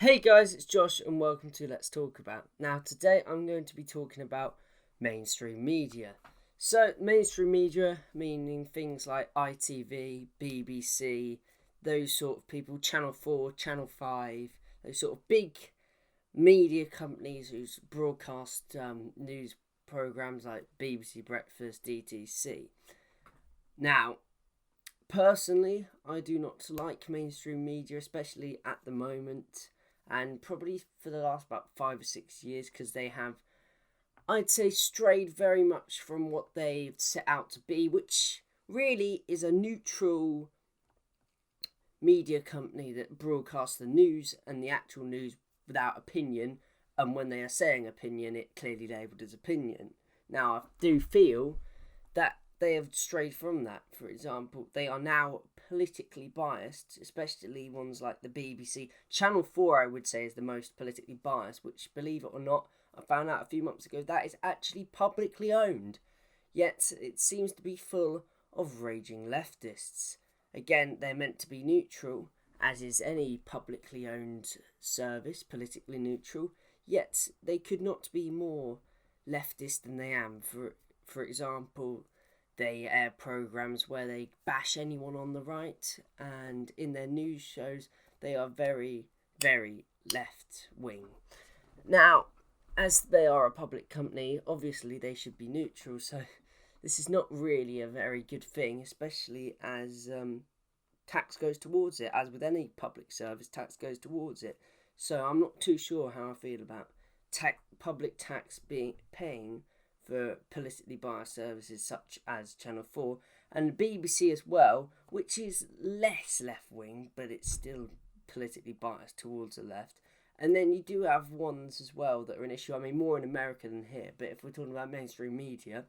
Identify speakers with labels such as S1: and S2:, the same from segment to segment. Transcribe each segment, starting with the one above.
S1: Hey guys, it's Josh and welcome to Let's Talk About. Now today I'm going to be talking about mainstream media. So mainstream media meaning things like ITV, BBC, those sort of people, Channel 4, Channel 5, those sort of big media companies who broadcast news programmes like BBC Breakfast, DTC. Now, personally, I do not like mainstream media, especially at the moment, and probably for the last about 5 or 6 years, because they have, I'd say, strayed very much from what they've set out to be, which really is a neutral media company that broadcasts the news and the actual news without opinion, and when they are saying opinion, it clearly labelled as opinion. Now, I do feel that they have strayed from that. For example, they are now politically biased, especially ones like the BBC. Channel 4, I would say, is the most politically biased, which, believe it or not, I found out a few months ago, that is actually publicly owned. Yet, it seems to be full of raging leftists. Again, they're meant to be neutral, as is any publicly owned service, politically neutral, yet they could not be more leftist than they am. For example, they air programmes where they bash anyone on the right, and in their news shows they are very, very left-wing. Now, as they are a public company, obviously they should be neutral, so this is not really a very good thing, especially as tax goes towards it. As with any public service, tax goes towards it. So I'm not too sure how I feel about public tax paying for politically biased services such as Channel 4 and the BBC as well, which is less left-wing, but it's still politically biased towards the left. And then you do have ones as well that are an issue, I mean, more in America than here, but if we're talking about mainstream media,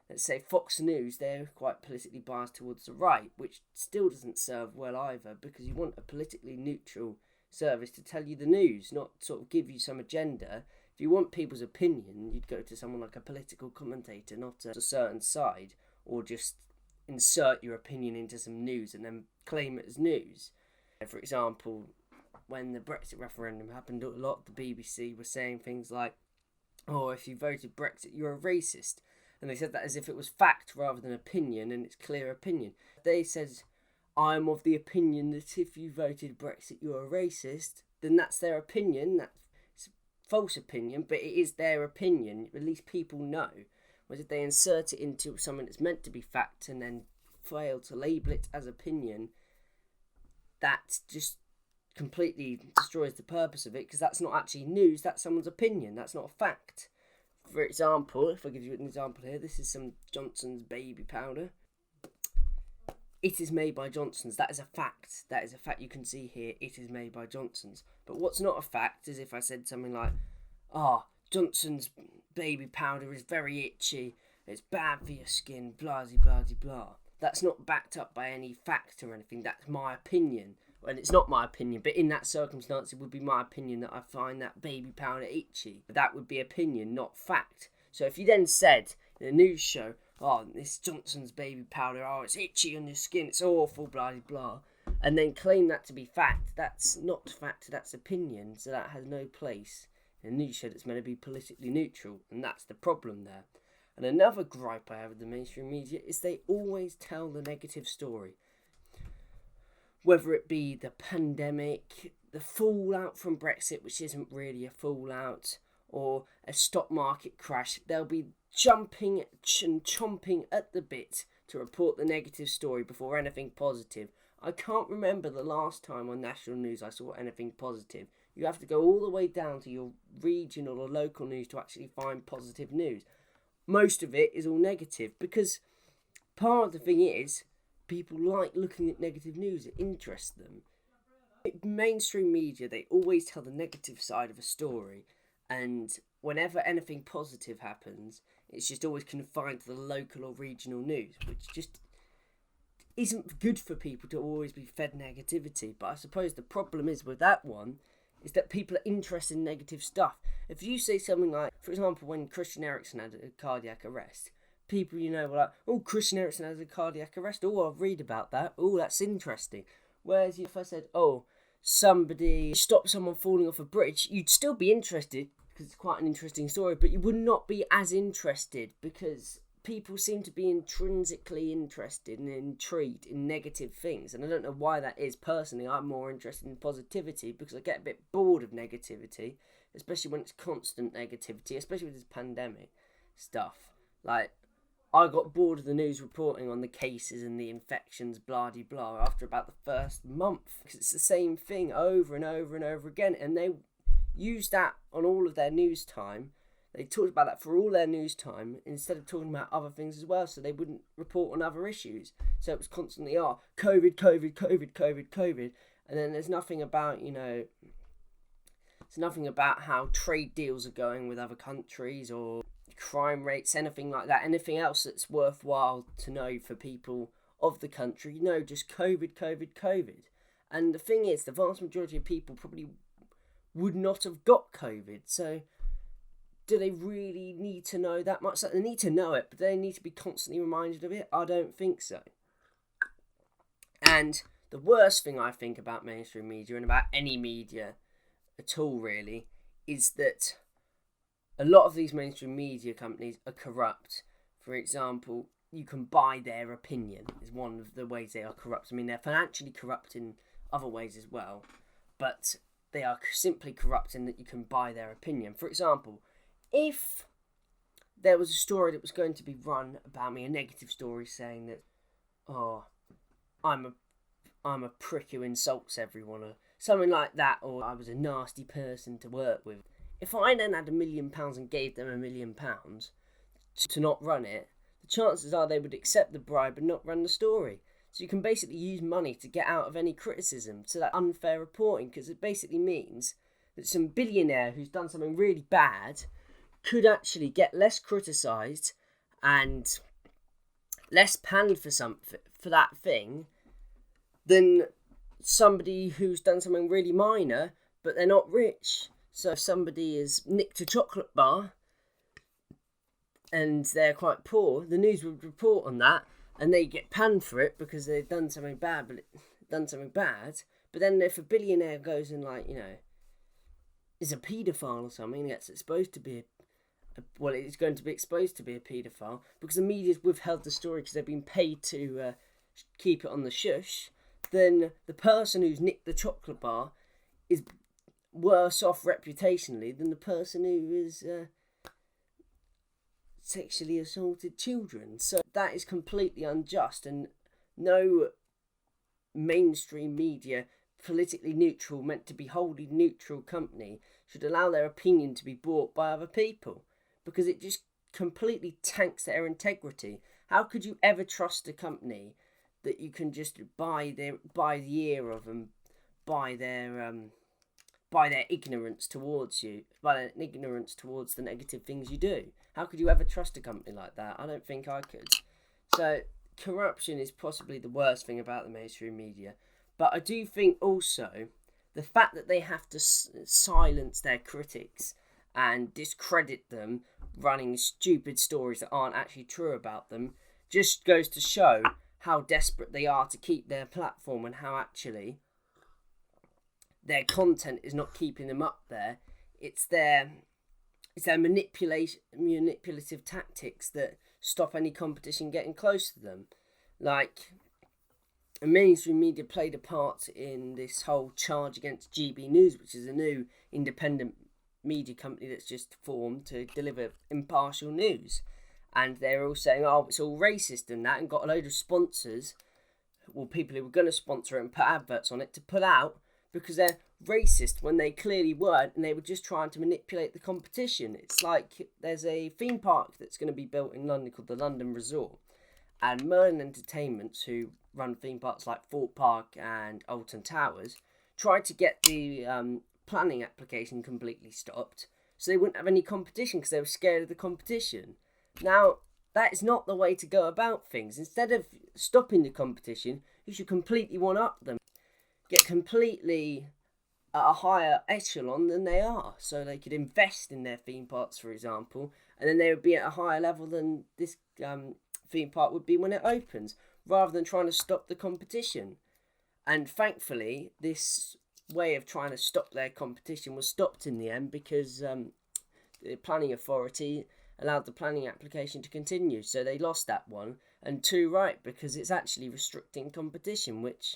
S1: let's say Fox News, they're quite politically biased towards the right, which still doesn't serve well either, because you want a politically neutral service to tell you the news, not sort of give you some agenda. If you want people's opinion, you'd go to someone like a political commentator, not a certain side, or just insert your opinion into some news and then claim it as news. For example, when the Brexit referendum happened, a lot of the BBC were saying things like, oh, if you voted Brexit, you're a racist. And they said that as if it was fact rather than opinion, and it's clear opinion. They said, I'm of the opinion that if you voted Brexit, you're a racist, then that's their opinion. That's false opinion, but it is their opinion. At least people know. Whereas if they insert it into something that's meant to be fact and then fail to label it as opinion, that just completely destroys the purpose of it, because that's not actually news, that's someone's opinion, that's not a fact. For example, if I give you an example here, this is some Johnson's baby powder. It is made by Johnson's. That is a fact. That is a fact. You can see here, it is made by Johnson's. But what's not a fact is if I said something like, Johnson's baby powder is very itchy, it's bad for your skin, blah, blah, blah. That's not backed up by any fact or anything. That's my opinion. And it's not my opinion, but in that circumstance, it would be my opinion that I find that baby powder itchy. That would be opinion, not fact. So if you then said in a news show, this Johnson's baby powder, it's itchy on your skin, it's awful, blah, blah, and then claim that to be fact, that's not fact, that's opinion, so that has no place in a news show that's meant to be politically neutral, and that's the problem there. And another gripe I have with the mainstream media is they always tell the negative story. Whether it be the pandemic, the fallout from Brexit, which isn't really a fallout, or a stock market crash, they'll be jumping and chomping at the bit to report the negative story before anything positive. I can't remember the last time on national news I saw anything positive. You have to go all the way down to your regional or local news to actually find positive news. Most of it is all negative, because part of the thing is, people like looking at negative news, it interests them. Mainstream media, they always tell the negative side of a story, and whenever anything positive happens, it's just always confined to the local or regional news, which just isn't good for people to always be fed negativity. But I suppose the problem is with that one is that people are interested in negative stuff. If you say something like, for example, when Christian Eriksen had a cardiac arrest, people, were like, Christian Eriksen has a cardiac arrest, I'll read about that, that's interesting. Whereas if I said, somebody stopped someone falling off a bridge, you'd still be interested because it's quite an interesting story, but you would not be as interested because people seem to be intrinsically interested and intrigued in negative things. And I don't know why that is. Personally, I'm more interested in positivity because I get a bit bored of negativity, especially when it's constant negativity, especially with this pandemic stuff. Like, I got bored of the news reporting on the cases and the infections, blah de blah, after about the first month. Because it's the same thing over and over and over again. And they used that on all of their news time. They talked about that for all their news time instead of talking about other things as well, so they wouldn't report on other issues. So it was constantly, COVID, COVID, COVID, COVID, COVID. And then there's nothing about, there's nothing about how trade deals are going with other countries or crime rates, anything like that, anything else that's worthwhile to know for people of the country. Just COVID, COVID, COVID. And the thing is, the vast majority of people probably would not have got COVID. So do they really need to know that much? They need to know it, but they need to be constantly reminded of it? I don't think so. And the worst thing I think about mainstream media, and about any media at all really, is that a lot of these mainstream media companies are corrupt. For example, you can buy their opinion is one of the ways they are corrupt. I mean, they're financially corrupt in other ways as well, but they are simply corrupt in that you can buy their opinion. For example, if there was a story that was going to be run about me, a negative story saying that, I'm a prick who insults everyone, or something like that, or I was a nasty person to work with. If I then had £1 million and gave them £1 million to not run it, the chances are they would accept the bribe and not run the story. So you can basically use money to get out of any criticism, to that unfair reporting, because it basically means that some billionaire who's done something really bad could actually get less criticised and less panned for that thing than somebody who's done something really minor, but they're not rich. So if somebody has nicked a chocolate bar and they're quite poor, the news would report on that and they get panned for it because they've done something bad. But then if a billionaire goes and is a paedophile or something, gets exposed to be it's going to be exposed to be a paedophile because the media's withheld the story because they've been paid to keep it on the shush, then the person who's nicked the chocolate bar is worse off reputationally than the person who is sexually assaulted children. So that is completely unjust, and no mainstream media, politically neutral, meant to be wholly neutral company should allow their opinion to be bought by other people, because it just completely tanks their integrity. How could you ever trust a company that you can just buy the ear of and buy their ignorance towards you, by their ignorance towards the negative things you do? How could you ever trust a company like that? I don't think I could. So corruption is possibly the worst thing about the mainstream media. But I do think also the fact that they have to silence their critics and discredit them running stupid stories that aren't actually true about them just goes to show how desperate they are to keep their platform, and how actually their content is not keeping them up there. It's their manipulative tactics that stop any competition getting close to them. Like, mainstream media played a part in this whole charge against GB News, which is a new independent media company that's just formed to deliver impartial news. And they're all saying, it's all racist and that, and got a load of sponsors, people who were going to sponsor it and put adverts on it, to pull out because they're racist when they clearly weren't, and they were just trying to manipulate the competition. It's like there's a theme park that's going to be built in London called the London Resort, and Merlin Entertainments, who run theme parks like Fort Park and Alton Towers, tried to get the planning application completely stopped so they wouldn't have any competition because they were scared of the competition. Now, that is not the way to go about things. Instead of stopping the competition, you should completely one-up them. Get completely at a higher echelon than they are, so they could invest in their theme parks, for example, and then they would be at a higher level than this theme park would be when it opens, rather than trying to stop the competition. And thankfully, this way of trying to stop their competition was stopped in the end because the planning authority allowed the planning application to continue. So they lost that one, and 2 right, because it's actually restricting competition, which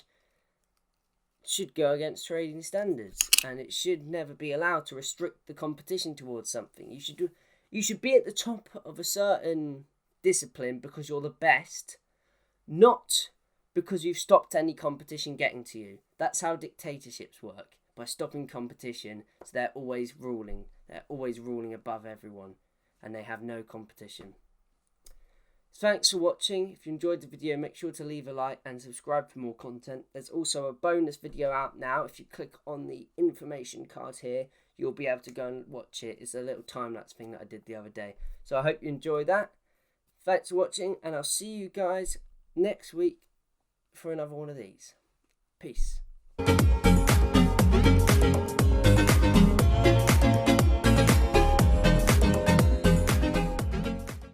S1: should go against trading standards, and it should never be allowed to restrict the competition towards something. You should be at the top of a certain discipline because you're the best, not because you've stopped any competition getting to you. That's how dictatorships work, by stopping competition, so they're always ruling. They're always ruling above everyone, and they have no competition. Thanks for watching. If you enjoyed the video, make sure to leave a like and subscribe for more content. There's also a bonus video out now. If you click on the information card here, you'll be able to go and watch it. It's a little time-lapse thing that I did the other day. So I hope you enjoy that. Thanks for watching, and I'll see you guys next week for another one of these. Peace.